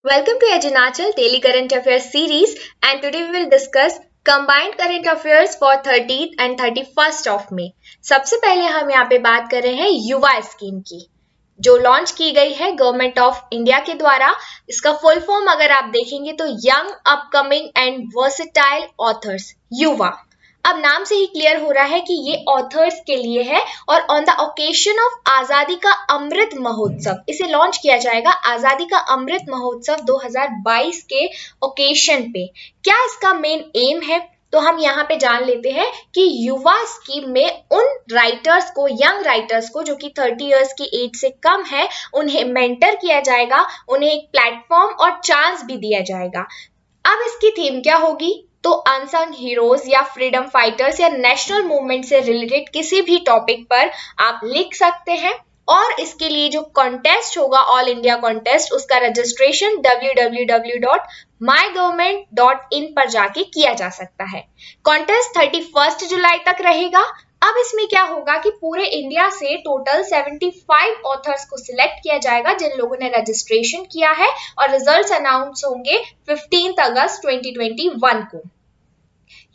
Welcome to Ajinachal Daily Current Affairs series, and today we will discuss combined current affairs for 30th and 31st of May. सबसे पहले हम यहाँ पे बात कर रहे हैं युवा स्कीम की जो लॉन्च की गई है गवर्नमेंट ऑफ इंडिया के द्वारा। इसका फुल फॉर्म अगर आप देखेंगे तो young upcoming and versatile authors, युवा। अब नाम से ही क्लियर हो रहा है कि ये ऑथर्स के लिए है और ऑन द ओकेशन ऑफ आजादी का अमृत महोत्सव इसे लॉन्च किया जाएगा। आजादी का अमृत महोत्सव 2022 के ओकेशन पे क्या इसका मेन एम है, तो हम यहाँ पे जान लेते हैं कि युवा स्कीम में उन राइटर्स को, यंग राइटर्स को जो कि 30 इयर्स की एज से कम है, उन्हें मेंटर किया जाएगा, उन्हें एक प्लेटफॉर्म और चांस भी दिया जाएगा। अब इसकी थीम क्या होगी, तो अनसंग हीरोज या फ्रीडम फाइटर्स या नेशनल मूवमेंट से रिलेटेड किसी भी टॉपिक पर आप लिख सकते हैं। और इसके लिए जो कॉन्टेस्ट होगा, ऑल इंडिया कॉन्टेस्ट, उसका रजिस्ट्रेशन www.mygovernment.in पर जाके किया जा सकता है। कॉन्टेस्ट 31 जुलाई तक रहेगा। अब इसमें क्या होगा कि पूरे इंडिया से टोटल 75 ऑथर्स को सिलेक्ट किया जाएगा जिन लोगों ने रजिस्ट्रेशन किया है, और रिजल्ट्स अनाउंस होंगे 15 अगस्त 2021 को।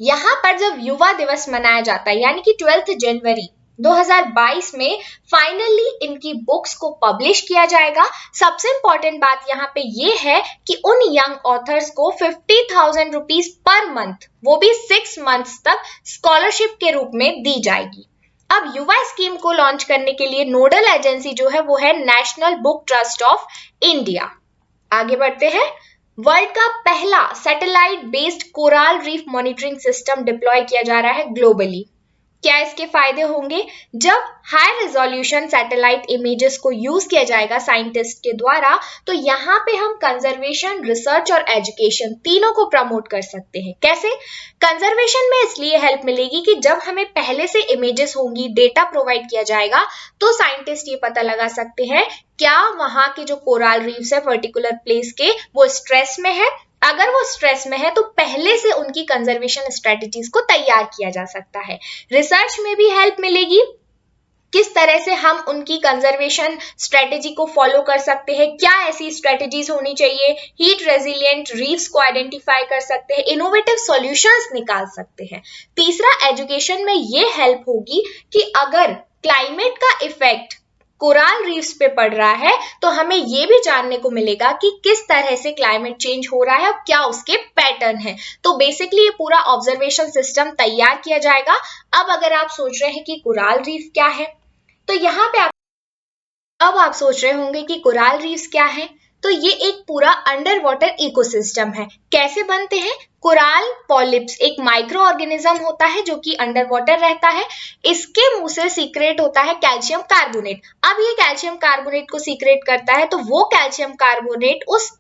यहाँ पर जब युवा दिवस मनाया जाता है यानी कि 12 जनवरी 2022 में फाइनली इनकी बुक्स को पब्लिश किया जाएगा। सबसे इंपॉर्टेंट बात यहाँ पे ये है कि उन यंग ऑथर्स को 50,000 रुपीज पर मंथ, वो भी 6 मंथ्स तक स्कॉलरशिप के रूप में दी जाएगी। अब युवा स्कीम को लॉन्च करने के लिए नोडल एजेंसी जो है वो है national book trust of India. आगे बढ़ते हैं। वर्ल्ड का पहला satellite based coral reef monitoring system deploy किया जा रहा है ग्लोबली। क्या इसके फायदे होंगे, जब हाई रेजोल्यूशन सैटेलाइट इमेजेस को यूज किया जाएगा साइंटिस्ट के द्वारा, तो यहाँ पे हम कंजर्वेशन, रिसर्च और एजुकेशन तीनों को प्रमोट कर सकते हैं। कैसे? कंजर्वेशन में इसलिए हेल्प मिलेगी कि जब हमें पहले से इमेजेस होंगी, डेटा प्रोवाइड किया जाएगा, तो साइंटिस्ट ये पता लगा सकते हैं क्या वहां के जो कोरल रीफ्स है पर्टिकुलर प्लेस के, वो स्ट्रेस में है। अगर वो स्ट्रेस में है तो पहले से उनकी कंजर्वेशन स्ट्रेटजीज को तैयार किया जा सकता है। रिसर्च में भी हेल्प मिलेगी, किस तरह से हम उनकी कंजर्वेशन स्ट्रेटेजी को फॉलो कर सकते हैं, क्या ऐसी स्ट्रेटेजीज होनी चाहिए, हीट रेजिलिएंट रीफ्स को आइडेंटिफाई कर सकते हैं, इनोवेटिव सॉल्यूशंस निकाल सकते हैं। तीसरा, एजुकेशन में ये हेल्प होगी कि अगर क्लाइमेट का इफेक्ट कोरल रीफ्स पे पड़ रहा है तो हमें ये भी जानने को मिलेगा कि किस तरह से क्लाइमेट चेंज हो रहा है और क्या उसके पैटर्न है। तो बेसिकली ये पूरा ऑब्जर्वेशन सिस्टम तैयार किया जाएगा। अब अगर आप सोच रहे हैं कि कोरल रीफ क्या है, तो यहाँ पे अब आप सोच रहे होंगे कि कोरल रीफ्स क्या है, तो ये एक पूरा अंडर वाटर इकोसिस्टम है। कैसे बनते हैं? कोरल पॉलिप्स एक माइक्रो ऑर्गेनिज्म होता है जो कि अंडर वाटर रहता है। इसके मुंह से सीक्रेट होता है कैल्शियम कार्बोनेट। अब ये कैल्शियम कार्बोनेट को सीक्रेट करता है, तो वो कैल्शियम कार्बोनेट उस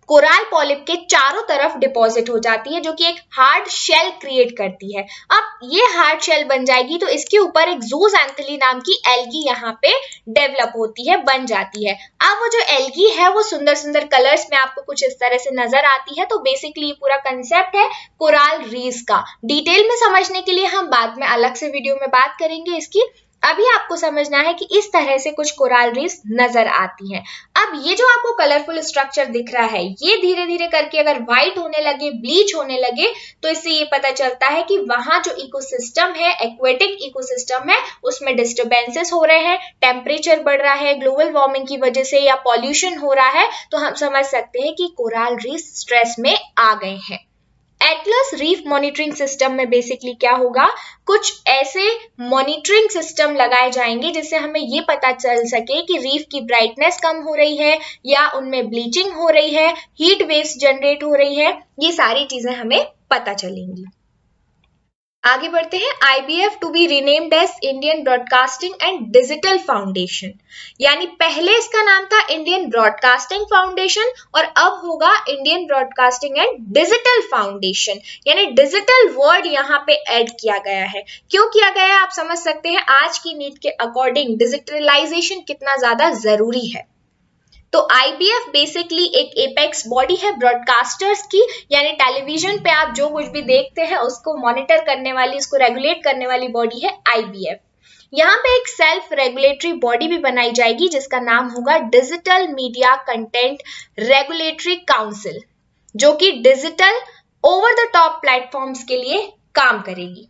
कोरल पॉलिप के चारों तरफ डिपॉजिट हो जाती है, जो कि एक हार्ड शेल क्रिएट करती है। अब ये हार्ड शेल बन जाएगी तो इसके ऊपर एक ज़ूज़ैंथेली नाम की एल्गी यहाँ पे डेवलप होती है, बन जाती है। अब वो जो एल्गी है वो सुंदर सुंदर कलर्स में आपको कुछ इस तरह से नजर आती है। तो बेसिकली ये पूरा कंसेप्ट है कोरल रीफ्स का। डिटेल में समझने के लिए हम बाद में अलग से वीडियो में बात करेंगे इसकी। अभी आपको समझना है कि इस तरह से कुछ कोरल रीफ्स नजर आती हैं। अब ये जो आपको कलरफुल स्ट्रक्चर दिख रहा है, ये धीरे धीरे करके अगर व्हाइट होने लगे, ब्लीच होने लगे, तो इससे ये पता चलता है कि वहां जो इकोसिस्टम है, एक्वेटिक इकोसिस्टम है, उसमें डिस्टर्बेंसेस हो रहे हैं, टेम्परेचर बढ़ रहा है ग्लोबल वार्मिंग की वजह से, या पॉल्यूशन हो रहा है। तो हम समझ सकते हैं कि कोरल रीफ्स स्ट्रेस में आ गए हैं। एटलस रीफ मॉनिटरिंग सिस्टम में बेसिकली क्या होगा, कुछ ऐसे मॉनिटरिंग सिस्टम लगाए जाएंगे जिससे हमें ये पता चल सके कि रीफ की ब्राइटनेस कम हो रही है या उनमें ब्लीचिंग हो रही है, हीट वेव्स जनरेट हो रही है, ये सारी चीजें हमें पता चलेंगी। आगे बढ़ते हैं। IBF to be renamed as Indian broadcasting and digital foundation, यानी पहले इसका नाम था इंडियन ब्रॉडकास्टिंग फाउंडेशन और अब होगा Indian broadcasting and digital foundation, यानी डिजिटल वर्ड यहाँ पे ऐड किया गया है। क्यों किया गया है आप समझ सकते हैं, आज की नीड के अकॉर्डिंग डिजिटलाइजेशन कितना ज्यादा जरूरी है। तो IBF बेसिकली एक एपेक्स बॉडी है ब्रॉडकास्टर्स की, यानी टेलीविजन पे आप जो कुछ भी देखते हैं उसको मॉनिटर करने वाली, उसको रेगुलेट करने वाली बॉडी है IBF। यहाँ पे एक सेल्फ रेगुलेटरी बॉडी भी बनाई जाएगी जिसका नाम होगा digital media content regulatory council, जो कि digital over the top platforms के लिए काम करेगी।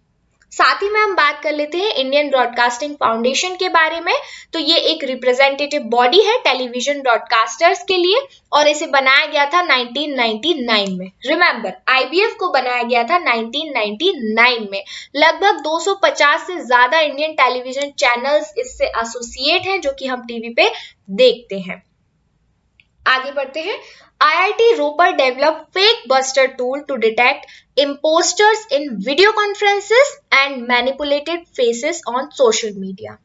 साथ ही में हम बात कर लेते हैं इंडियन ब्रॉडकास्टिंग फाउंडेशन के बारे में। तो ये एक रिप्रेजेंटेटिव बॉडी है टेलीविजन ब्रॉडकास्टर्स के लिए और इसे बनाया गया था 1999 में। रिमेंबर, आईबीएफ को बनाया गया था 1999 में। लगभग 250 से ज्यादा इंडियन टेलीविजन चैनल्स इससे एसोसिएट हैं जो कि हम टीवी पे देखते हैं। आगे बढ़ते हैं। IIT Ropar develop fake buster tool to detect impostors in video conferences and manipulated faces on social media.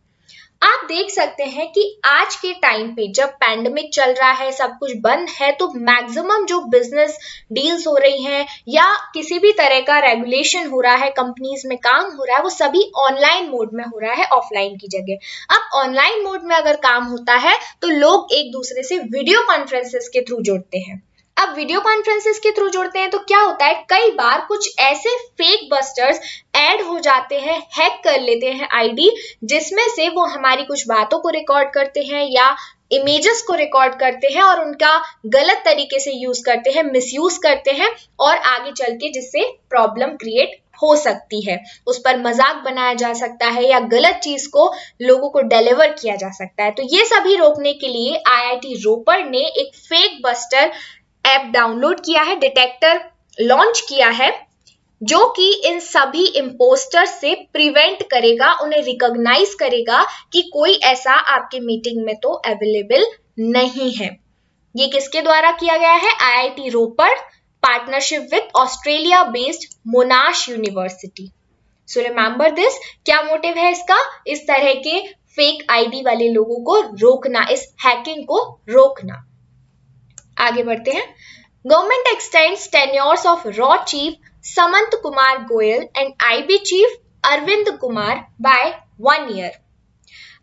आप देख सकते हैं कि आज के टाइम पे जब पैंडेमिक चल रहा है, सब कुछ बंद है, तो मैक्सिमम जो बिजनेस डील्स हो रही हैं या किसी भी तरह का रेगुलेशन हो रहा है, कंपनीज में काम हो रहा है, वो सभी ऑनलाइन मोड में हो रहा है ऑफलाइन की जगह। अब ऑनलाइन मोड में अगर काम होता है तो लोग एक दूसरे से वीडियो कॉन्फ्रेंसेस के थ्रू जुड़ते हैं। अब वीडियो कॉन्फ्रेंसेस के थ्रू जुड़ते हैं तो क्या होता है, कई बार कुछ ऐसे फेक बस्टर्स ऐड हो जाते हैं, हैक कर लेते हैं आईडी, जिसमें से वो हमारी कुछ बातों को रिकॉर्ड करते हैं या इमेजेस को रिकॉर्ड करते हैं और उनका गलत तरीके से यूज करते हैं, मिसयूज करते हैं और आगे चल के जिससे प्रॉब्लम क्रिएट हो सकती है, उस पर मजाक बनाया जा सकता है या गलत चीज को लोगों को डिलीवर किया जा सकता है। तो ये सभी रोकने के लिए IIT रोपर ने एक फेक बस्टर ऐप डाउनलोड किया है, डिटेक्टर लॉन्च किया है, जो कि इन सभी इम्पोस्टर से प्रिवेंट करेगा, उन्हें रिकॉग्नाइज करेगा कि कोई ऐसा आपके मीटिंग में तो अवेलेबल नहीं है। ये किसके द्वारा किया गया है? IIT Ropar partnership with Australia based Monash university. So remember this. क्या मोटिव है इसका? इस तरह के फेक आईडी वाले लोगों को रोकना, इस हैकिंग को रोकना। आगे बढ़ते हैं। गवर्नमेंट एक्सटेंड्स टेन्योर्स ऑफ रॉ chief Samant Kumar Goel and IB chief Arvind Kumar by 1 year.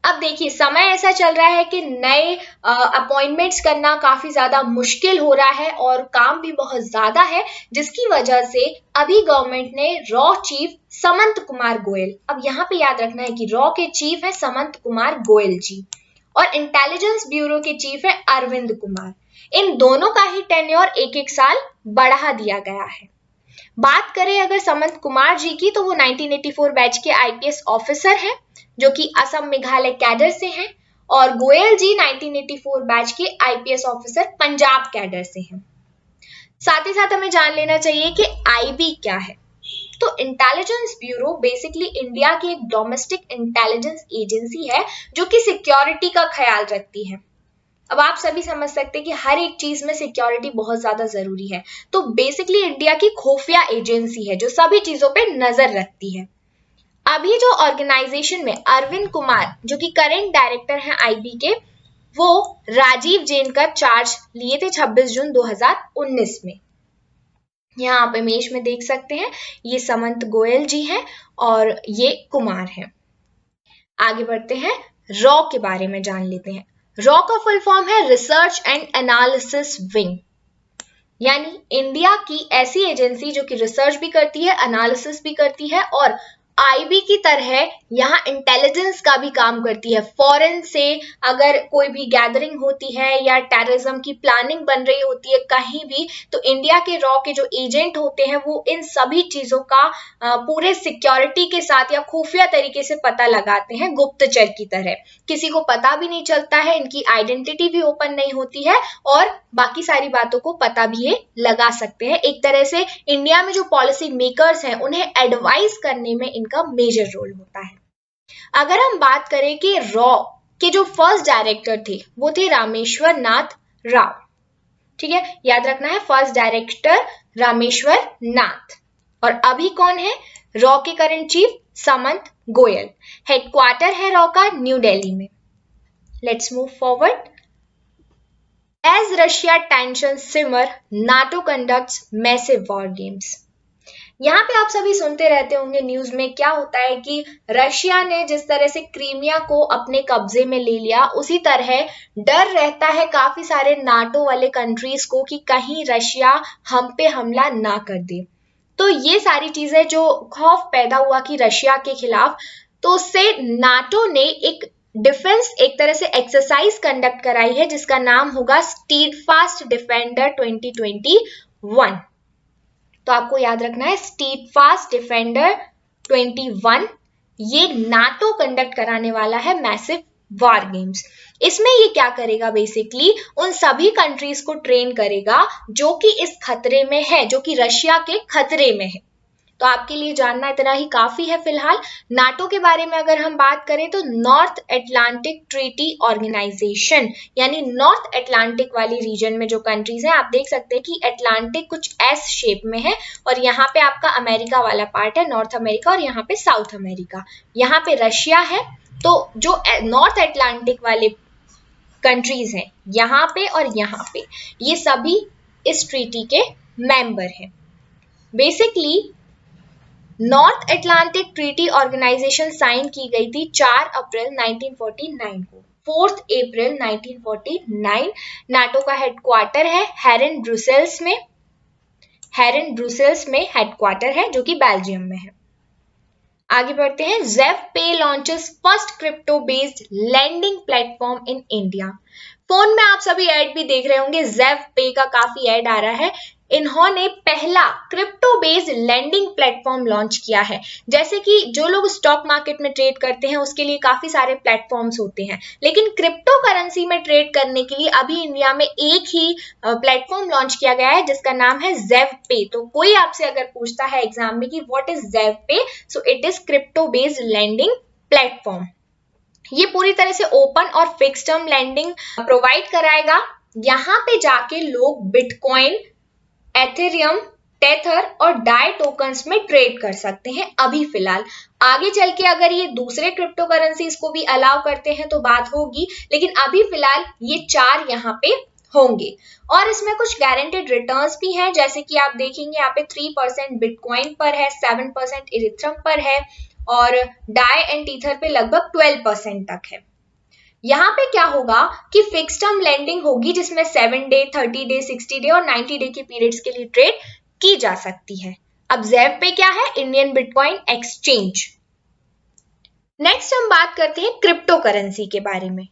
अब देखिए, समय ऐसा चल रहा है कि नए अपॉइंटमेंट्स करना काफी ज्यादा मुश्किल हो रहा है और काम भी बहुत ज्यादा है, जिसकी वजह से अभी गवर्नमेंट ने रॉ चीफ समंत कुमार गोयल, अब यहाँ पे याद रखना है कि रॉ के चीफ है समंत कुमार गोयल जी और इंटेलिजेंस ब्यूरो के चीफ है अरविंद कुमार, इन दोनों का ही टेन्योर 1-1 साल बढ़ा दिया गया है। बात करें अगर समंत कुमार जी की, तो वो 1984 बैच के IPS ऑफिसर हैं जो कि असम मेघालय कैडर से हैं और गोयल जी 1984 बैच के IPS ऑफिसर पंजाब कैडर से हैं। साथ ही साथ हमें जान लेना चाहिए कि IB क्या है। तो इंटेलिजेंस ब्यूरो बेसिकली इंडिया की एक डोमेस्टिक इंटेलिजेंस एजेंसी है जो कि सिक्योरिटी का ख्याल रखती है। अब आप सभी समझ सकते हैं कि हर एक चीज में सिक्योरिटी बहुत ज्यादा जरूरी है, तो बेसिकली इंडिया की खुफिया एजेंसी है जो सभी चीजों पे नजर रखती है। अभी जो ऑर्गेनाइजेशन में अरविंद कुमार जो कि करेंट डायरेक्टर हैं IB के, वो राजीव जैन का चार्ज लिए थे 26 जून 2019 में। यहाँ आप इमेज में देख सकते हैं, ये समंत गोयल जी हैं और ये कुमार हैं। आगे बढ़ते हैं, रॉ के बारे में जान लेते हैं। रॉ का फुल फॉर्म है रिसर्च एंड एनालिसिस विंग, यानी इंडिया की ऐसी एजेंसी जो कि रिसर्च भी करती है, एनालिसिस भी करती है और IB की तरह यहाँ इंटेलिजेंस का भी काम करती है। फॉरेन से अगर कोई भी गैदरिंग होती है या टेररिज्म की प्लानिंग बन रही होती है कहीं भी, तो इंडिया के रॉ के जो एजेंट होते हैं वो इन सभी चीजों का पूरे सिक्योरिटी के साथ या खुफिया तरीके से पता लगाते हैं, गुप्तचर की तरह। किसी को पता भी नहीं चलता है, इनकी आइडेंटिटी भी ओपन नहीं होती है और बाकी सारी बातों को पता भी ये लगा सकते हैं। एक तरह से इंडिया में जो पॉलिसी मेकर्स हैं उन्हें एडवाइस करने में इनका मेजर रोल होता है। अगर हम बात करें कि रॉ के जो फर्स्ट डायरेक्टर थे वो थे रामेश्वर नाथ राव, ठीक है, याद रखना है, फर्स्ट डायरेक्टर रामेश्वर नाथ। और अभी कौन है? रॉ के करंट चीफ समंत गोयल। हेडक्वार्टर है रॉ का न्यू दिल्ली में। Let's move forward. As Russia tensions simmer, NATO conducts massive war games. यहाँ पे आप सभी सुनते रहते होंगे न्यूज में, क्या होता है कि रशिया ने जिस तरह से क्रीमिया को अपने कब्जे में ले लिया, उसी तरह डर रहता है काफी सारे नाटो वाले कंट्रीज को कि कहीं रशिया हम पे हमला ना कर दे। तो ये सारी चीजें जो खौफ पैदा हुआ कि रशिया के खिलाफ तो उससे नाटो ने एक डिफेंस एक तरह से एक्सरसाइज कंडक्ट कराई है जिसका नाम होगा स्टीडफास्ट डिफेंडर 2021। तो आपको याद रखना है स्टीडफास्ट डिफेंडर 21, ये नाटो कंडक्ट कराने वाला है मैसिव वार गेम्स। इसमें ये क्या करेगा, बेसिकली उन सभी कंट्रीज को ट्रेन करेगा जो कि इस खतरे में है, जो कि रशिया के खतरे में है। तो आपके लिए जानना इतना ही काफी है फिलहाल। नाटो के बारे में अगर हम बात करें तो नॉर्थ अटलांटिक ट्रीटी ऑर्गेनाइजेशन, यानी नॉर्थ अटलांटिक वाली रीजन में जो कंट्रीज हैं, आप देख सकते हैं कि अटलांटिक कुछ एस शेप में है और यहाँ पे आपका अमेरिका वाला पार्ट है, नॉर्थ अमेरिका, और यहाँ पे साउथ अमेरिका, यहाँ पे रशिया है। तो जो नॉर्थ अटलांटिक वाले कंट्रीज हैं यहाँ पे और यहाँ पे, ये सभी इस ट्रीटी के मेंबर हैं। Basically North Atlantic Treaty Organization sign की गई थी 4 अप्रैल 1949 को। 4 अप्रैल 1949 नाटो का हेडक्वार्टर है हेरेन ब्रुसेल्स में, हेरेन ब्रुसेल्स में हेडक्वार्टर है जो कि बेल्जियम में है। आगे बढ़ते हैं। ZebPay launches first crypto based lending platform in India. Phone में आप सभी ऐड भी देख रहे होंगे, ज़ेव पे का काफी ऐड आ रहा है। इन्होंने पहला crypto based lending platform launch किया है। जैसे कि जो लोग स्टॉक मार्केट में ट्रेड करते हैं उसके लिए काफी सारे प्लेटफॉर्म्स होते हैं, लेकिन क्रिप्टो करेंसी में ट्रेड करने के लिए अभी इंडिया में एक ही प्लेटफॉर्म लॉन्च किया गया है जिसका नाम है ज़ेव पे। तो कोई आपसे अगर पूछता है एग्जाम में कि what is ZebPay, so it is crypto based lending platform. ये पूरी तरह से ओपन और फिक्स टर्म लैंडिंग प्रोवाइड कराएगा। यहाँ पे जाके लोग बिटकॉइन, एथेरियम, टेथर और डाई टोकन्स में ट्रेड कर सकते हैं अभी फिलहाल। आगे चल के अगर ये दूसरे क्रिप्टो करेंसीज को भी अलाउ करते हैं तो बात होगी, लेकिन अभी फिलहाल ये 4 यहाँ पे होंगे। और इसमें कुछ गारंटेड रिटर्न्स भी हैं, जैसे कि आप देखेंगे यहाँ पे 3% बिटकॉइन पर है, 7% इरिथ्रम पर है और डाई एंड टीथर पे लगभग 12% तक है। यहाँ पे क्या होगा कि फिक्स टर्म लेंडिंग होगी जिसमें 7 डे, 30 डे, 60 डे और 90 डे के पीरियड्स के लिए ट्रेड की जा सकती है। अब ज़ेव पे क्या है? Indian bitcoin exchange. नेक्स्ट हम बात करते हैं क्रिप्टो करेंसी के बारे में।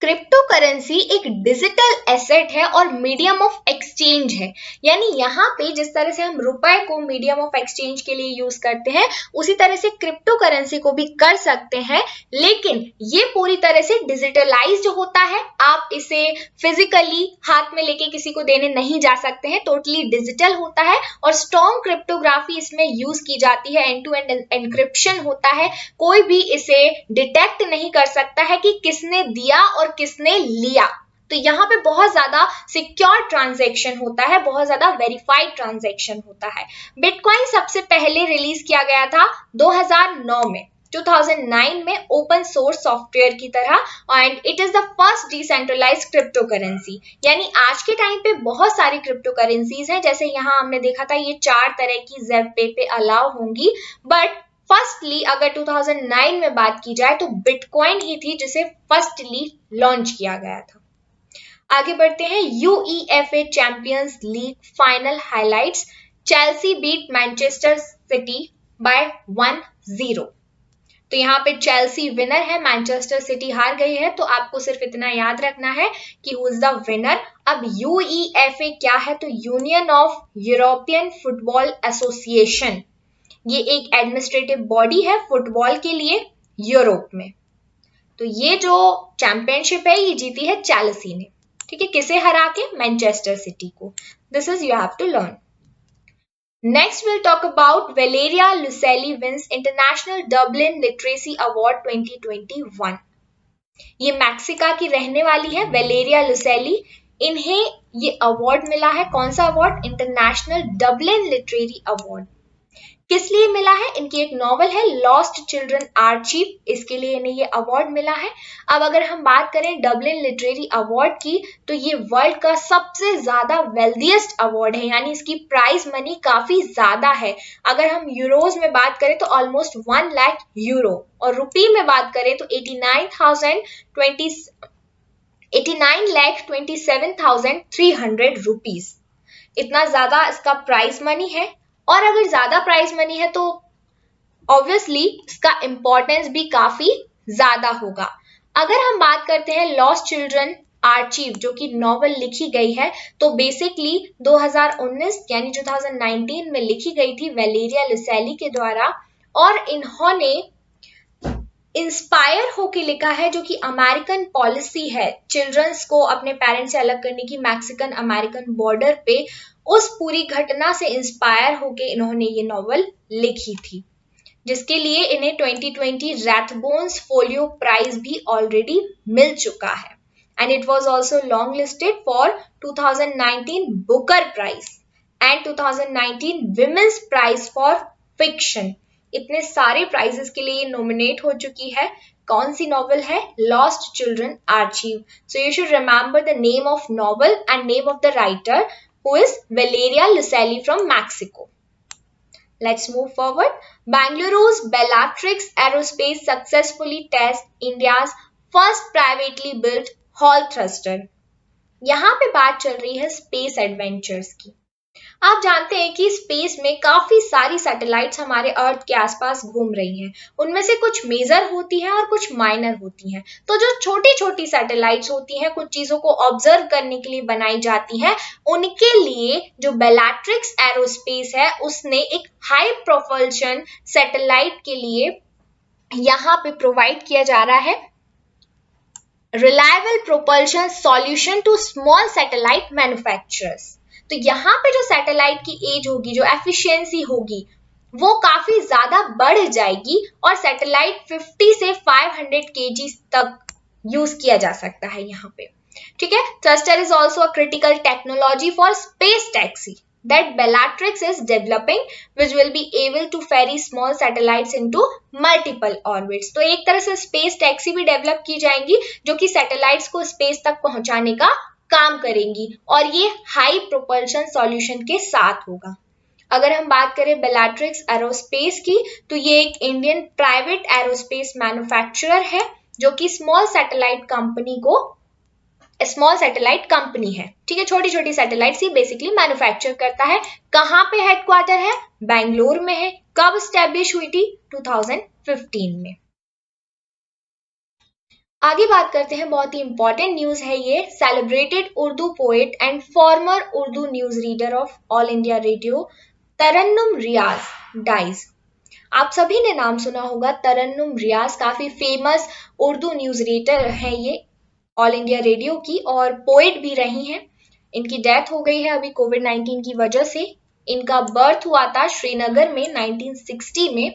क्रिप्टो करेंसी एक डिजिटल एसेट है और मीडियम ऑफ एक्सचेंज है, यानी यहाँ पे जिस तरह से हम रुपए को मीडियम ऑफ एक्सचेंज के लिए यूज करते हैं उसी तरह से क्रिप्टो करेंसी को भी कर सकते हैं, लेकिन ये पूरी तरह से डिजिटलाइज्ड होता है। आप इसे फिजिकली हाथ में लेके किसी को देने नहीं जा सकते हैं, टोटली डिजिटल होता है और स्ट्रॉन्ग क्रिप्टोग्राफी इसमें यूज की जाती है। एंड टू एंड एनक्रिप्शन होता है, कोई भी इसे डिटेक्ट नहीं कर सकता है कि किसने दिया और किसने लिया। तो यहाँ पे बहुत ज्यादा सिक्योर ट्रांजैक्शन होता है, बहुत ज्यादा वेरीफाइड ट्रांजैक्शन होता है। बिटकॉइन सबसे पहले रिलीज किया गया था 2009 में, 2009 में ओपन सोर्स सॉफ्टवेयर की तरह, and it is the first decentralised cryptocurrency. यानी आज के टाइम पे बहुत सारी क्रिप्टो करेंसीज हैं, जैसे यहाँ हमने देखा था ये 4 तरह की ज़ेव पे अलाउ होंगी, बट फर्स्टली अगर 2009 में बात की जाए तो बिटकॉइन ही थी जिसे फर्स्टली लॉन्च किया गया था। आगे बढ़ते हैं। UEFA Champions League final highlights, Chelsea beat Manchester City by 1-0। तो यहाँ पे चेल्सी विनर है, मैनचेस्टर सिटी हार गई है। तो आपको सिर्फ इतना याद रखना है कि हु इज द विनर। अब यूईएफए क्या है? तो union of European football association, ये एक एडमिनिस्ट्रेटिव बॉडी है फुटबॉल के लिए यूरोप में। तो ये जो चैंपियनशिप है ये जीती है चेल्सी ने, ठीक है, किसे हरा के? मैनचेस्टर सिटी को। This is you have to learn. Next will talk about Valeria Luiselli wins international Dublin literacy award 2021। ये मैक्सिका की रहने वाली है वेलेरिया लुसेली, इन्हें ये अवार्ड मिला है। कौन सा award? International Dublin literary award. किस लिए मिला है? इनकी एक नॉवल है लॉस्ट चिल्ड्रन आर चीप, इसके लिए इन्हें ये अवार्ड मिला है। अब अगर हम बात करें डबलिन लिटरेरी अवार्ड की, तो ये वर्ल्ड का सबसे ज्यादा वेल्दीएस्ट अवार्ड है, यानी इसकी प्राइज मनी काफी ज्यादा है। अगर हम यूरोज में बात करें तो ऑलमोस्ट 1 लाख यूरो, और रुपये में बात करें तो 89,27,300 रुपीज। इतना ज्यादा इसका प्राइस मनी है। और अगर ज्यादा प्राइज मनी है तो ऑब्वियसली इसका इम्पोर्टेंस भी काफी ज्यादा होगा। अगर हम बात करते हैं लॉस्ट चिल्ड्रन आर्चीव जो कि नॉवल लिखी गई है, तो बेसिकली 2019 यानी 2019 में लिखी गई थी वेलेरिया लुसेली के द्वारा, और इन्होंने इंस्पायर होके लिखा है, जो कि अमेरिकन पॉलिसी है चिल्ड्रंस को अपने पेरेंट्स से अलग करने की मैक्सिकन अमेरिकन बॉर्डर पे, उस पूरी घटना से इंस्पायर होके इन्होंने ये नॉवल लिखी थी, जिसके लिए इन्हें 2020 रैथबोन्स फोलियो प्राइज भी ऑलरेडी मिल चुका है, and it was also long listed for 2019 Booker prize and 2019 women's prize for fiction. इतने सारे प्राइजेस के लिए नॉमिनेट हो चुकी है। कौन सी नॉवल है? Lost children archive. So you should remember the name of novel and name of the writer, who is Valeria Lucelli from Mexico. Let's move forward. Bengaluru's Bellatrix Aerospace successfully tests India's first privately built Hall thruster. यहाँ पे बात चल रही है space adventures की। आप जानते हैं कि स्पेस में काफी सारी सैटेलाइट्स हमारे अर्थ के आसपास घूम रही हैं। उनमें से कुछ मेजर होती हैं और कुछ माइनर होती हैं। तो जो छोटी छोटी सैटेलाइट्स होती हैं, कुछ चीजों को ऑब्जर्व करने के लिए बनाई जाती हैं, उनके लिए जो बेलाट्रिक्स एरोस्पेस है उसने एक हाई प्रोपल्शन सैटेलाइट के लिए यहाँ पे प्रोवाइड किया जा रहा है reliable propulsion solution to small satellite manufacturers. तो यहाँ पे जो सैटेलाइट की एज होगी, जो एफिशिएंसी होगी, वो काफी ज्यादा बढ़ जाएगी और सैटेलाइट 50 से 500 kg तक यूज किया जा सकता है यहाँ पे। ठीक है। Thruster is also a critical technology for space taxi that Bellatrix is developing, which will be able to ferry small satellites into multiple orbits. तो एक तरह से स्पेस टैक्सी भी डेवलप की जाएंगी जो कि सैटेलाइट्स को स्पेस तक पहुंचाने का काम करेंगी, और ये हाई प्रोपल्शन सॉल्यूशन के साथ होगा। अगर हम बात करें बेलाट्रिक्स एरोस्पेस की, तो ये एक इंडियन प्राइवेट एरोस्पेस मैन्युफैक्चरर है जो कि स्मॉल सैटेलाइट कंपनी है। ठीक है। छोटी छोटी सैटेलाइट्स ये बेसिकली मैन्युफैक्चर करता है। कहाँ पे हेडक्वार्टर है? बेंगलोर में है। कब स्टैब्लिश हुई थी? 2015 में। आगे बात करते हैं, बहुत ही इंपॉर्टेंट न्यूज है ये। Celebrated Urdu poet and former Urdu news reader of All India Radio Tarannum Riyaz dies. आप सभी ने नाम सुना होगा तरन्नुम रियाज, काफी फेमस उर्दू न्यूज रीडर है ये ऑल इंडिया रेडियो की, और पोएट भी रही हैं। इनकी डेथ हो गई है अभी कोविड-19 की वजह से। इनका बर्थ हुआ था श्रीनगर में 1960 में।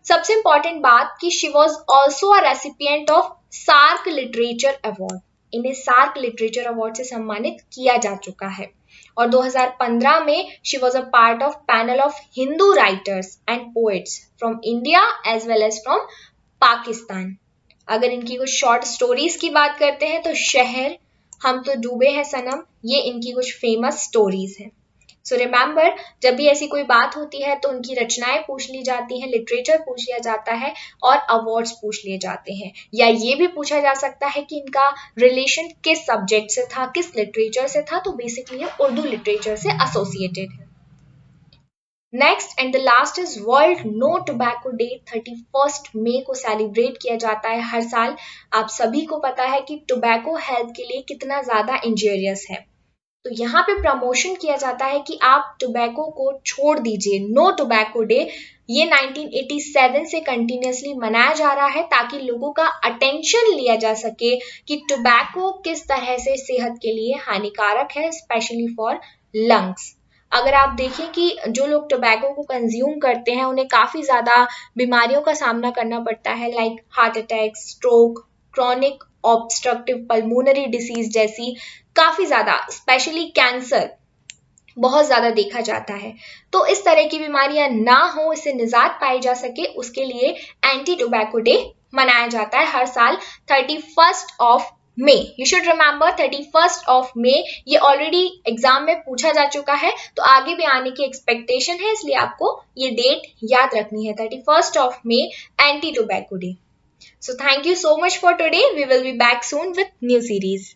सबसे इंपॉर्टेंट बात कि she was also a recipient of SAARC literature award. इन्हें सार्क लिटरेचर अवार्ड से सम्मानित किया जा चुका है। और 2015 में she was a part of panel of Hindu writers and poets from India as well as from Pakistan. अगर इनकी कुछ शॉर्ट स्टोरीज की बात करते हैं तो शहर, हम तो डूबे हैं सनम, ये इनकी कुछ फेमस स्टोरीज हैं। सो रिमेंबर, जब भी ऐसी कोई बात होती है तो उनकी रचनाएं पूछ ली जाती हैं, लिटरेचर पूछ लिया जाता है और अवार्ड्स पूछ लिए जाते हैं, या ये भी पूछा जा सकता है कि इनका रिलेशन किस सब्जेक्ट से था, किस लिटरेचर से था। तो बेसिकली ये उर्दू लिटरेचर से एसोसिएटेड है। Next and the last is world no tobacco day. 31 मई को सेलिब्रेट किया जाता है हर साल। आप सभी को पता है कि टोबैको हेल्थ के लिए कितना ज्यादा इंजूरियस है। तो यहाँ पे प्रमोशन किया जाता है कि आप टोबैको को छोड़ दीजिए। नो टोबैको डे ये 1987 से कंटिन्यूसली मनाया जा रहा है ताकि लोगों का अटेंशन लिया जा सके कि टोबैको किस तरह से सेहत के लिए हानिकारक है, स्पेशली फॉर लंग्स। अगर आप देखें कि जो लोग टोबैको को कंज्यूम करते हैं उन्हें काफी ज्यादा बीमारियों का सामना करना पड़ता है, like heart attack, stroke, chronic obstructive pulmonary disease जैसी काफी ज्यादा, स्पेशली कैंसर बहुत ज्यादा देखा जाता है। तो इस तरह की बीमारियां ना हो, इससे निजात पाई जा सके, उसके लिए एंटी टोबैको डे मनाया जाता है हर साल 31 of May. You should remember 31 of May. ये ऑलरेडी एग्जाम में पूछा जा चुका है, तो आगे भी आने की एक्सपेक्टेशन है, इसलिए आपको ये डेट याद रखनी है, 31 of May, anti tobacco day. So thank you so much for today. We will be back soon with new series.